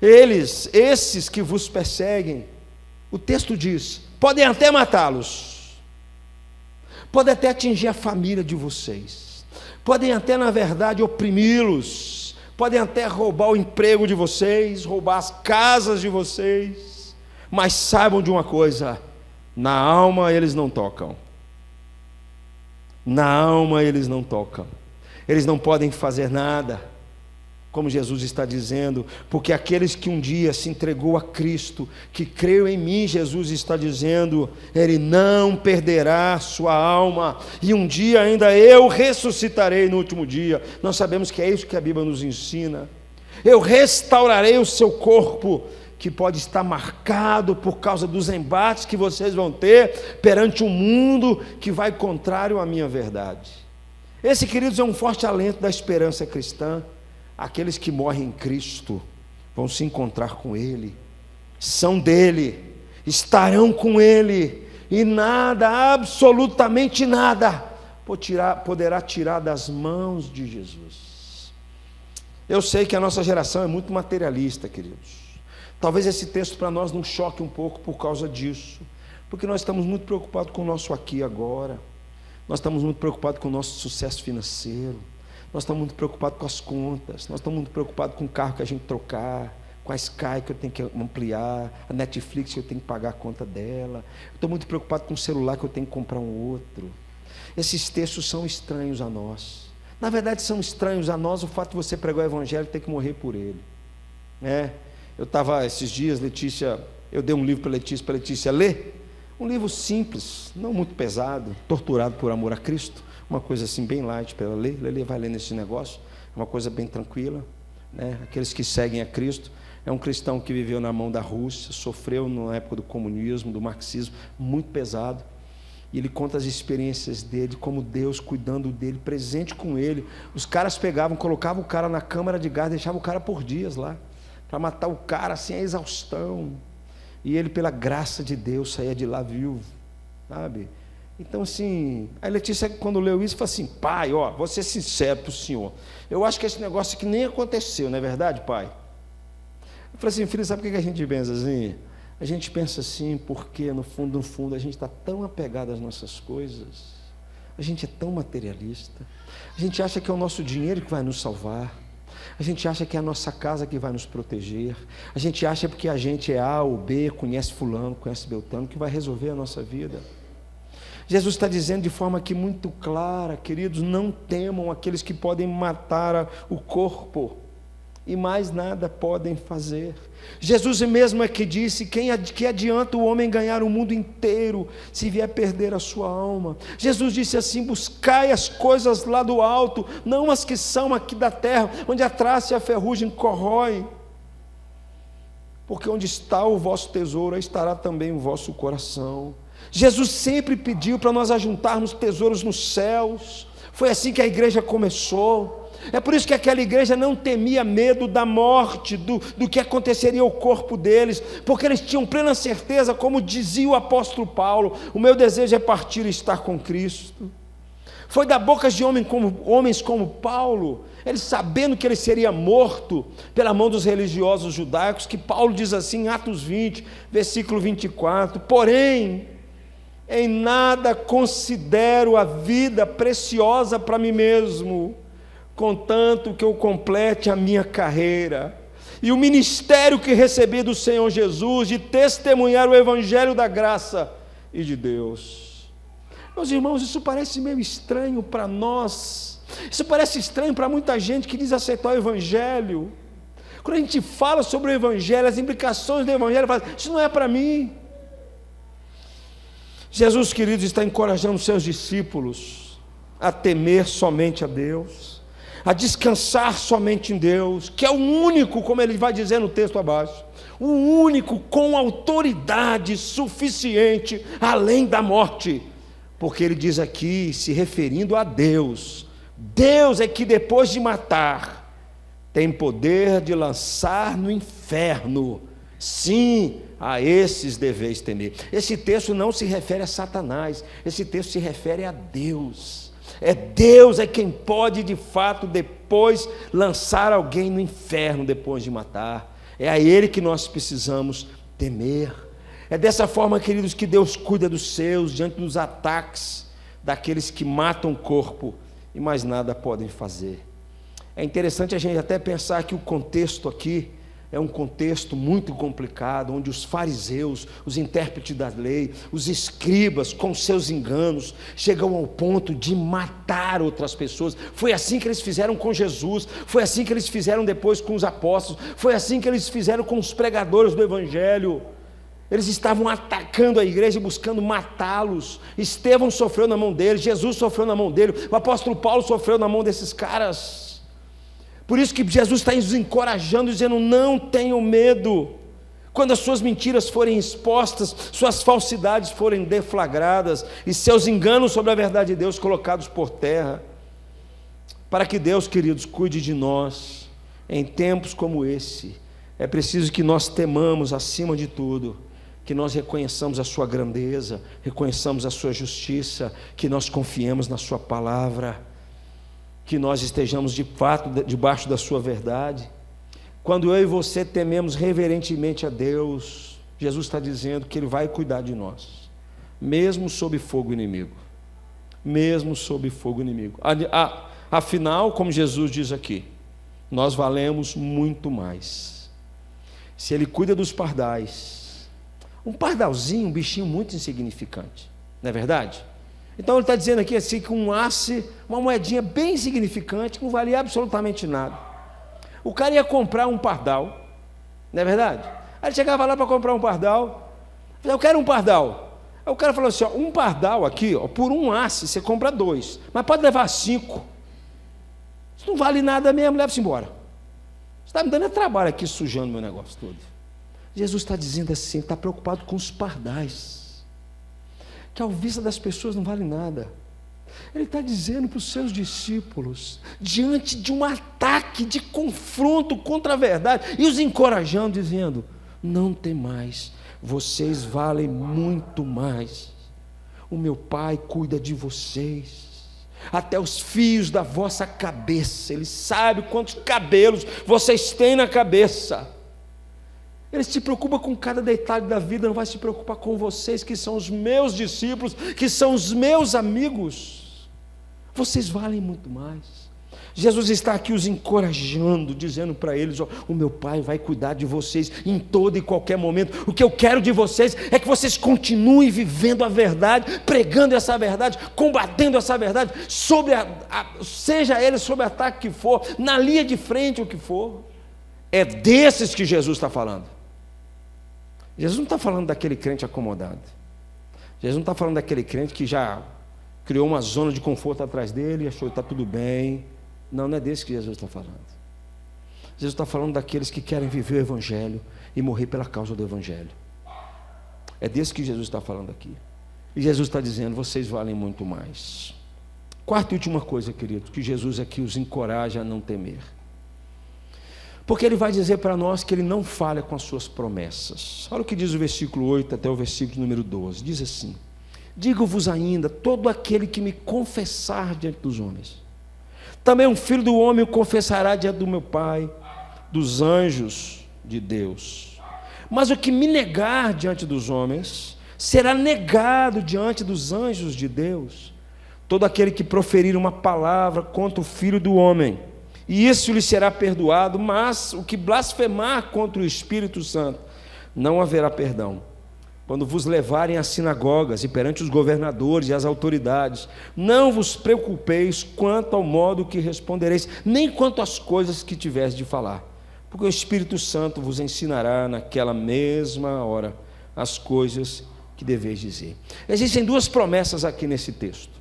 Speaker 1: Esses que vos perseguem, o texto diz, podem até matá-los, podem até atingir a família de vocês, podem até, na verdade, oprimi-los, podem até roubar o emprego de vocês, roubar as casas de vocês, mas saibam de uma coisa: na alma eles não tocam. Na alma eles não tocam. Eles não podem fazer nada, como Jesus está dizendo, porque aqueles que um dia se entregou a Cristo, que creu em mim, Jesus está dizendo, ele não perderá sua alma, e um dia ainda eu ressuscitarei no último dia. Nós sabemos que é isso que a Bíblia nos ensina. Eu restaurarei o seu corpo, que pode estar marcado por causa dos embates que vocês vão ter perante um mundo que vai contrário à minha verdade. Esse, queridos, é um forte alento da esperança cristã. Aqueles que morrem em Cristo vão se encontrar com Ele, são dele, estarão com Ele, e nada, absolutamente nada, poderá tirar das mãos de Jesus. Eu sei que a nossa geração é muito materialista, queridos. Talvez esse texto para nós nos choque um pouco por causa disso, porque nós estamos muito preocupados com o nosso aqui e agora. Nós estamos muito preocupados com o nosso sucesso financeiro, nós estamos muito preocupados com as contas, nós estamos muito preocupados com o carro que a gente trocar, com a Sky que eu tenho que ampliar, a Netflix que eu tenho que pagar a conta dela, eu estou muito preocupado com o celular que eu tenho que comprar um outro. Esses textos são estranhos a nós. Na verdade, são estranhos a nós o fato de você pregar o Evangelho e ter que morrer por ele. Eu estava esses dias, Letícia, eu dei um livro para Letícia ler, um livro simples, não muito pesado, Torturado por Amor a Cristo, uma coisa assim bem light para ela ler. Ela vai ler nesse negócio, uma coisa bem tranquila, aqueles que seguem a Cristo. É um cristão que viveu na mão da Rússia, sofreu na época do comunismo, do marxismo, muito pesado. E ele conta as experiências dele, como Deus cuidando dele, presente com ele. Os caras pegavam, colocavam o cara na câmara de gás, deixavam o cara por dias lá, para matar o cara assim, a exaustão. E ele, pela graça de Deus, saía de lá vivo, sabe? Então assim, a Letícia, quando leu isso, falou assim: pai, vou ser sincero para o senhor, eu acho que esse negócio aqui nem aconteceu, não é verdade, pai? Eu falei assim: filho, sabe por que a gente pensa assim? A gente pensa assim porque no fundo a gente está tão apegado às nossas coisas, a gente é tão materialista, a gente acha que é o nosso dinheiro que vai nos salvar, a gente acha que é a nossa casa que vai nos proteger, a gente acha porque a gente é A ou B, conhece fulano, conhece Beltrano, que vai resolver a nossa vida. Jesus está dizendo de forma aqui muito clara, queridos, não temam aqueles que podem matar o corpo e mais nada podem fazer. Jesus mesmo é que disse: que adianta o homem ganhar o mundo inteiro se vier perder a sua alma? Jesus disse assim: buscai as coisas lá do alto, não as que são aqui da terra, onde a traça e a ferrugem corrói, porque onde está o vosso tesouro, aí estará também o vosso coração. Jesus sempre pediu para nós ajuntarmos tesouros nos céus. Foi assim que a igreja começou. É por isso que aquela igreja não temia medo da morte, do que aconteceria ao corpo deles, porque eles tinham plena certeza, como dizia o apóstolo Paulo: o meu desejo é partir e estar com Cristo. Foi da boca de homens como Paulo, ele sabendo que ele seria morto pela mão dos religiosos judaicos, que Paulo diz assim em Atos 20, versículo 24: porém, em nada considero a vida preciosa para mim mesmo, contanto que eu complete a minha carreira e o ministério que recebi do Senhor Jesus, de testemunhar o Evangelho da graça e de Deus. Meus irmãos, isso parece meio estranho para nós, isso parece estranho para muita gente que diz aceitar o Evangelho. Quando a gente fala sobre o Evangelho, as implicações do Evangelho, fala: isso não é para mim. Jesus, queridos, está encorajando os seus discípulos a temer somente a Deus, a descansar somente em Deus, que é o único, como ele vai dizer no texto abaixo, o único com autoridade suficiente além da morte, porque ele diz aqui, se referindo a Deus, Deus é que depois de matar, tem poder de lançar no inferno. Sim, a esses deveis temer. Esse texto não se refere a Satanás, esse texto se refere a Deus. Deus é quem pode de fato depois lançar alguém no inferno depois de matar. É a Ele que nós precisamos temer. É dessa forma, queridos, que Deus cuida dos seus diante dos ataques daqueles que matam o corpo e mais nada podem fazer. É interessante a gente até pensar que o contexto aqui é um contexto muito complicado, onde os fariseus, os intérpretes da lei, os escribas, com seus enganos, chegam ao ponto de matar outras pessoas. Foi assim que eles fizeram com Jesus, foi assim que eles fizeram depois com os apóstolos, foi assim que eles fizeram com os pregadores do Evangelho. Eles estavam atacando a igreja, buscando matá-los. Estevão sofreu na mão deles, Jesus sofreu na mão dele, o apóstolo Paulo sofreu na mão desses caras. Por isso que Jesus está nos encorajando, dizendo: não tenham medo, quando as suas mentiras forem expostas, suas falsidades forem deflagradas, e seus enganos sobre a verdade de Deus colocados por terra, para que Deus, queridos, cuide de nós, em tempos como esse. É preciso que nós temamos acima de tudo, que nós reconheçamos a sua grandeza, reconheçamos a sua justiça, que nós confiemos na sua palavra, que nós estejamos de fato debaixo da sua verdade. Quando eu e você tememos reverentemente a Deus, Jesus está dizendo que Ele vai cuidar de nós, mesmo sob fogo inimigo, mesmo sob fogo inimigo. Afinal, como Jesus diz aqui, nós valemos muito mais. Se Ele cuida dos pardais, um pardalzinho, um bichinho muito insignificante, não é verdade? Então Ele está dizendo aqui assim, que um asse, uma moedinha bem insignificante, que não valia absolutamente nada. O cara ia comprar um pardal, não é verdade? Aí ele chegava lá para comprar um pardal, eu quero um pardal. Aí o cara falou assim, ó, um pardal aqui, ó, por um asse você compra 2, mas pode levar 5. Isso não vale nada mesmo, leva-se embora. Você está me dando trabalho aqui, sujando meu negócio todo. Jesus está dizendo assim, está preocupado com os pardais, que ao vista das pessoas não vale nada. Ele está dizendo para os seus discípulos, diante de um ataque, de confronto contra a verdade, e os encorajando, dizendo, não temais, vocês valem muito mais. O meu Pai cuida de vocês, até os fios da vossa cabeça, Ele sabe quantos cabelos vocês têm na cabeça. Ele se preocupa com cada detalhe da vida, não vai se preocupar com vocês, que são os meus discípulos, que são os meus amigos. Vocês valem muito mais. Jesus está aqui os encorajando, dizendo para eles, ó, o meu Pai vai cuidar de vocês em todo e qualquer momento. O que eu quero de vocês é que vocês continuem vivendo a verdade, pregando essa verdade, combatendo essa verdade, seja ele sob ataque que for, na linha de frente o que for. É desses que Jesus está falando. Jesus não está falando daquele crente acomodado. Jesus não está falando daquele crente que já criou uma zona de conforto atrás dele e achou que está tudo bem. Não, não é desse que Jesus está falando. Jesus está falando daqueles que querem viver o Evangelho e morrer pela causa do Evangelho. É desse que Jesus está falando aqui. E Jesus está dizendo, vocês valem muito mais. Quarta e última coisa, querido, que Jesus aqui os encoraja a não temer. Porque Ele vai dizer para nós que Ele não falha com as suas promessas. Olha o que diz o versículo 8 até o versículo número 12. Diz assim, digo-vos ainda, todo aquele que me confessar diante dos homens, também um filho do homem o confessará diante do meu Pai, dos anjos de Deus. Mas o que me negar diante dos homens, será negado diante dos anjos de Deus. Todo aquele que proferir uma palavra contra o Filho do homem, e isso lhe será perdoado, mas o que blasfemar contra o Espírito Santo, não haverá perdão. Quando vos levarem às sinagogas e perante os governadores e as autoridades, não vos preocupeis quanto ao modo que respondereis, nem quanto às coisas que tiveres de falar, porque o Espírito Santo vos ensinará naquela mesma hora as coisas que deveis dizer. Existem duas promessas aqui nesse texto.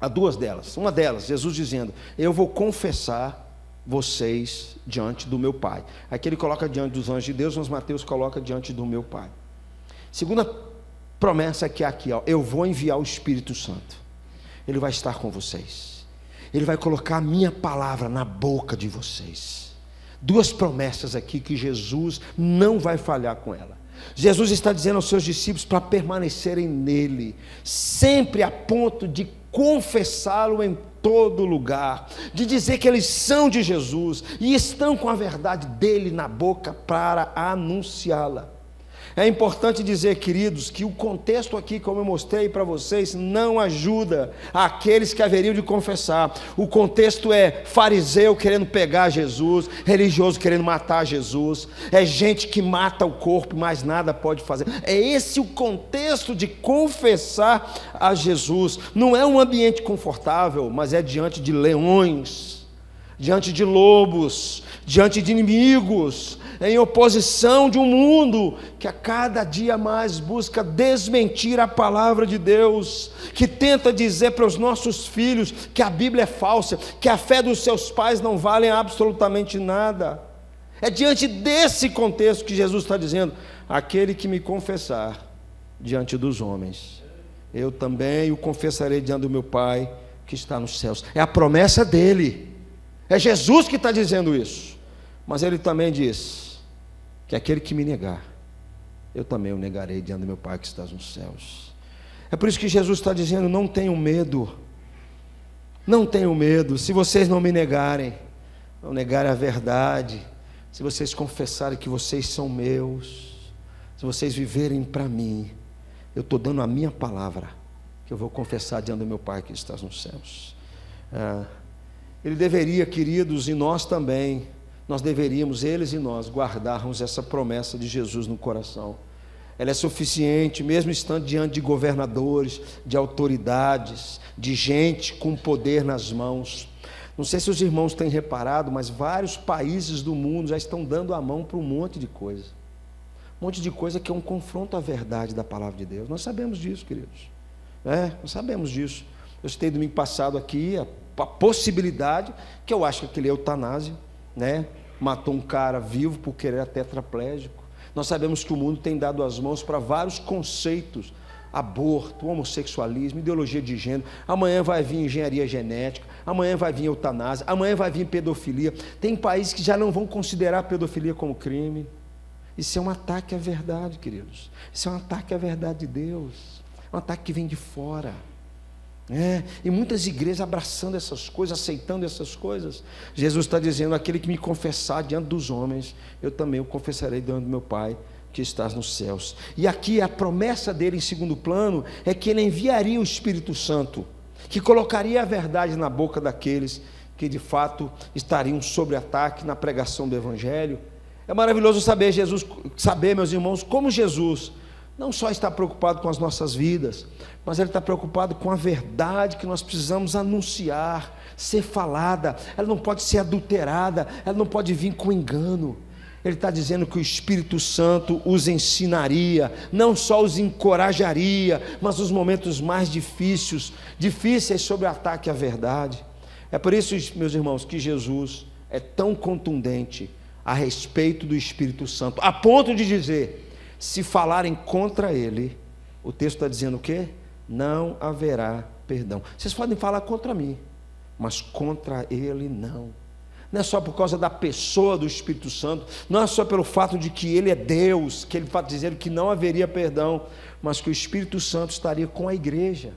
Speaker 1: Há duas delas. Uma delas, Jesus dizendo, eu vou confessar vocês diante do meu Pai. Aqui ele coloca diante dos anjos de Deus, mas Mateus coloca diante do meu Pai. Segunda promessa que é aqui, ó, eu vou enviar o Espírito Santo. Ele vai estar com vocês. Ele vai colocar a minha palavra na boca de vocês. Duas promessas aqui que Jesus não vai falhar com ela. Jesus está dizendo aos seus discípulos para permanecerem nele, sempre a ponto de confessá-lo em todo lugar, de dizer que eles são de Jesus e estão com a verdade dele na boca para anunciá-la. É importante dizer, queridos, que o contexto aqui, como eu mostrei para vocês, não ajuda aqueles que haveriam de confessar. O contexto é fariseu querendo pegar Jesus, religioso querendo matar Jesus, é gente que mata o corpo, mas nada pode fazer. É esse o contexto de confessar a Jesus. Não é um ambiente confortável, mas é diante de leões, diante de lobos, diante de inimigos, em oposição de um mundo que a cada dia mais busca desmentir a palavra de Deus, que tenta dizer para os nossos filhos que a Bíblia é falsa, que a fé dos seus pais não vale absolutamente nada. É diante desse contexto que Jesus está dizendo, aquele que me confessar diante dos homens, eu também o confessarei diante do meu Pai que está nos céus. É a promessa dele, é Jesus que está dizendo isso, mas ele também diz que aquele que me negar, eu também o negarei diante do meu Pai que está nos céus. É por isso que Jesus está dizendo, não tenham medo, não tenham medo, se vocês não me negarem, não negarem a verdade, se vocês confessarem que vocês são meus, se vocês viverem para mim, eu estou dando a minha palavra, que eu vou confessar diante do meu Pai que estás nos céus. Ele deveria, queridos, e nós também, nós deveríamos, eles e nós, guardarmos essa promessa de Jesus no coração. Ela é suficiente, mesmo estando diante de governadores, de autoridades, de gente com poder nas mãos. Não sei se os irmãos têm reparado, mas vários países do mundo já estão dando a mão para um monte de coisa. Um monte de coisa que é um confronto à verdade da palavra de Deus. Nós sabemos disso, queridos. Nós sabemos disso. Eu citei domingo passado aqui a possibilidade, que eu acho que aquele eutanásia, matou um cara vivo porque ele era tetraplégico. Nós sabemos que o mundo tem dado as mãos para vários conceitos: aborto, homossexualismo, ideologia de gênero. Amanhã vai vir engenharia genética, amanhã vai vir eutanásia, amanhã vai vir pedofilia. Tem países que já não vão considerar a pedofilia como crime. Isso é um ataque à verdade, queridos. Isso é um ataque à verdade de Deus. É um ataque que vem de fora. E muitas igrejas abraçando essas coisas, aceitando essas coisas. Jesus está dizendo: aquele que me confessar diante dos homens, eu também o confessarei diante do meu Pai que estás nos céus. E aqui a promessa dele em segundo plano é que ele enviaria o Espírito Santo, que colocaria a verdade na boca daqueles que de fato estariam sob ataque na pregação do Evangelho. É maravilhoso saber, meus irmãos, como Jesus não só está preocupado com as nossas vidas, mas Ele está preocupado com a verdade que nós precisamos anunciar, ser falada. Ela não pode ser adulterada, ela não pode vir com engano. Ele está dizendo que o Espírito Santo os ensinaria, não só os encorajaria, mas nos momentos mais difíceis sobre o ataque à verdade. É por isso, meus irmãos, que Jesus é tão contundente a respeito do Espírito Santo, a ponto de dizer: se falarem contra ele, o texto está dizendo o quê? Não haverá perdão. Vocês podem falar contra mim, mas contra ele não. Não é só por causa da pessoa do Espírito Santo, não é só pelo fato de que ele é Deus, que ele está dizendo que não haveria perdão, mas que o Espírito Santo estaria com a igreja,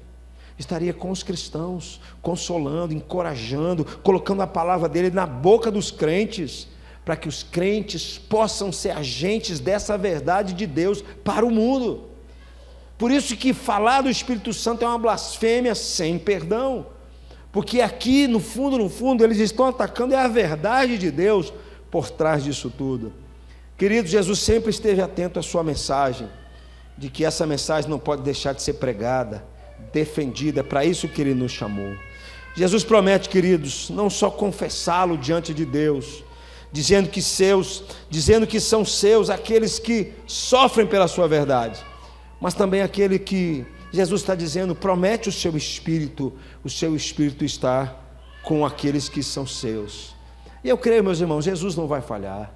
Speaker 1: estaria com os cristãos, consolando, encorajando, colocando a palavra dele na boca dos crentes, para que os crentes possam ser agentes dessa verdade de Deus para o mundo. Por isso que falar do Espírito Santo é uma blasfêmia sem perdão, porque aqui no fundo eles estão atacando a verdade de Deus por trás disso tudo. Queridos, Jesus sempre esteve atento à sua mensagem, de que essa mensagem não pode deixar de ser pregada, defendida. É para isso que Ele nos chamou. Jesus promete, queridos, não só confessá-lo diante de Deus, dizendo que são seus aqueles que sofrem pela sua verdade, mas também aquele que Jesus está dizendo, promete o seu Espírito está com aqueles que são seus. E eu creio, meus irmãos, Jesus não vai falhar.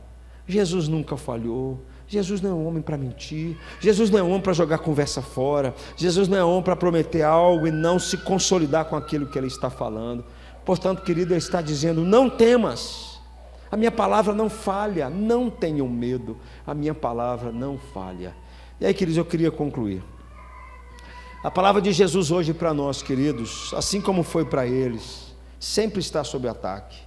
Speaker 1: Jesus nunca falhou. Jesus não é um homem para mentir. Jesus não é um homem para jogar conversa fora. Jesus não é um homem para prometer algo e não se consolidar com aquilo que Ele está falando. Portanto, querido, Ele está dizendo: não temas, a minha palavra não falha, não tenham medo, a minha palavra não falha. E aí, queridos, eu queria concluir. A palavra de Jesus hoje para nós, queridos, assim como foi para eles, sempre está sob ataque.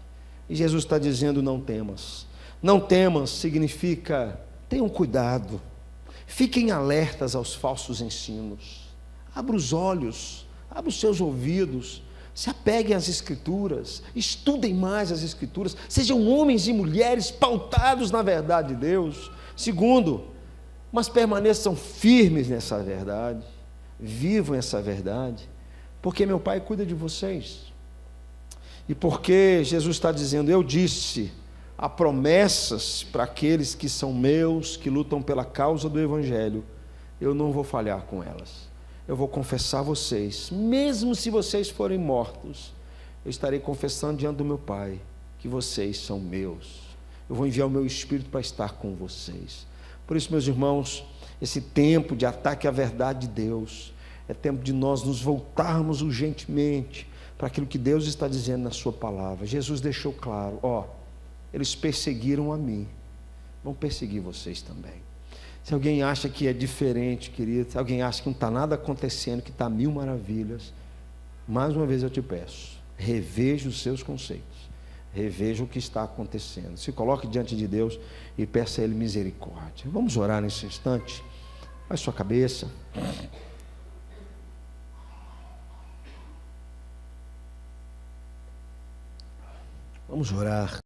Speaker 1: E Jesus está dizendo: não temas. Não temas significa: tenham cuidado, fiquem alertas aos falsos ensinos, abra os olhos, abra os seus ouvidos, se apeguem às Escrituras, estudem mais as Escrituras, sejam homens e mulheres pautados na verdade de Deus. Segundo, mas permaneçam firmes nessa verdade, vivam essa verdade, porque meu Pai cuida de vocês, e porque Jesus está dizendo: eu disse, há promessas para aqueles que são meus, que lutam pela causa do Evangelho, eu não vou falhar com elas, eu vou confessar vocês, mesmo se vocês forem mortos, eu estarei confessando diante do meu Pai, que vocês são meus, eu vou enviar o meu Espírito para estar com vocês. Por isso, meus irmãos, esse tempo de ataque à verdade de Deus, é tempo de nós nos voltarmos urgentemente para aquilo que Deus está dizendo na sua palavra. Jesus deixou claro: eles perseguiram a mim, vão perseguir vocês também. Se alguém acha que é diferente, querido, se alguém acha que não está nada acontecendo, que está mil maravilhas, mais uma vez eu te peço, reveja os seus conceitos, reveja o que está acontecendo, se coloque diante de Deus e peça a Ele misericórdia. Vamos orar nesse instante. Baixe sua cabeça. Vamos orar.